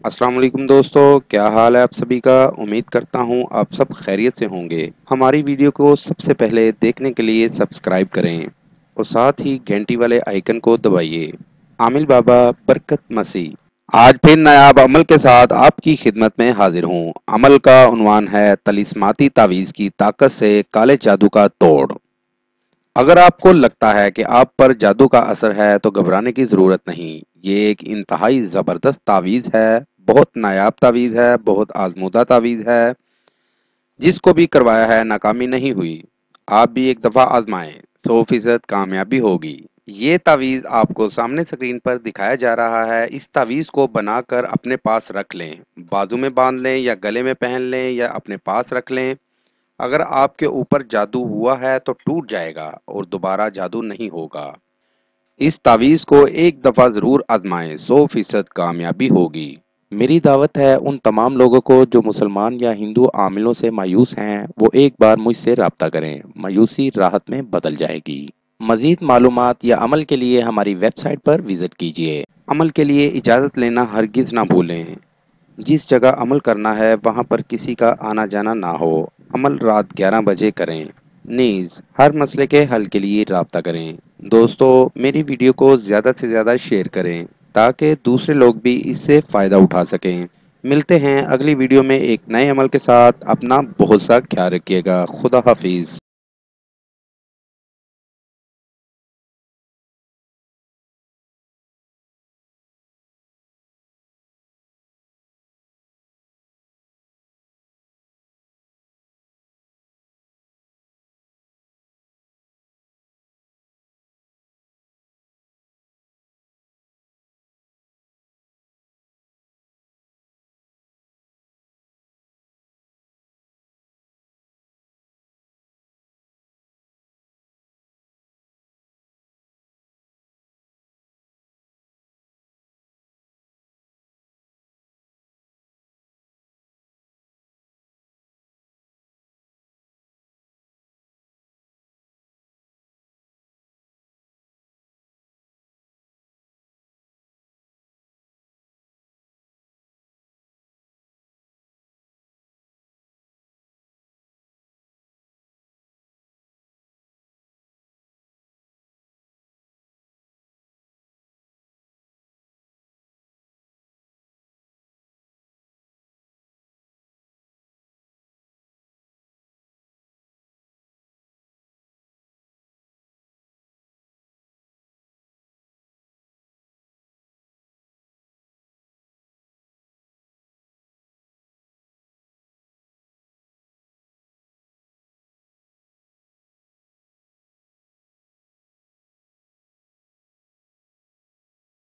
अस्सलाम वालेकुम दोस्तों, क्या हाल है आप सभी का। उम्मीद करता हूँ आप सब खैरियत से होंगे। हमारी वीडियो को सबसे पहले देखने के लिए सब्सक्राइब करें और साथ ही घंटी वाले आइकन को दबाइए। आमिल बाबा बरकत मसीह आज फिर नायाब अमल के साथ आपकी खिदमत में हाजिर हूँ। अमल का उन्वान है तलिस्माती तावीज़ की ताकत से काले जादू का तोड़। अगर आपको लगता है कि आप पर जादू का असर है तो घबराने की ज़रूरत नहीं। ये एक इंतहाई ज़बरदस्त तावीज़ है, बहुत नायाब तावीज़ है, बहुत आजमूदा तावीज़ है। जिसको भी करवाया है नाकामी नहीं हुई। आप भी एक दफ़ा आजमाएं, 100% कामयाबी होगी। ये तावीज़ आपको सामने स्क्रीन पर दिखाया जा रहा है। इस तावीज़ को बनाकर अपने पास रख लें, बाजू में बांध लें या गले में पहन लें या अपने पास रख लें। अगर आपके ऊपर जादू हुआ है तो टूट जाएगा और दोबारा जादू नहीं होगा। इस तावीज़ को एक दफ़ा ज़रूर आजमाएं, 100% कामयाबी होगी। मेरी दावत है उन तमाम लोगों को जो मुसलमान या हिंदू आमिलों से मायूस हैं, वो एक बार मुझसे रब्ता करें। मायूसी राहत में बदल जाएगी। मज़ीद मालूमात या अमल के लिए हमारी वेबसाइट पर विज़िट कीजिए। अमल के लिए इजाज़त लेना हरगिज़ ना भूलें। जिस जगह अमल करना है वहाँ पर किसी का आना जाना ना हो। अमल रात 11 बजे करें। नीज़ हर मसले के हल के लिए राब्ता करें। दोस्तों, मेरी वीडियो को ज़्यादा से ज़्यादा शेयर करें ताकि दूसरे लोग भी इससे फ़ायदा उठा सकें। मिलते हैं अगली वीडियो में एक नए अमल के साथ। अपना बहुत सा ख्याल रखिएगा। खुदा हाफिज़।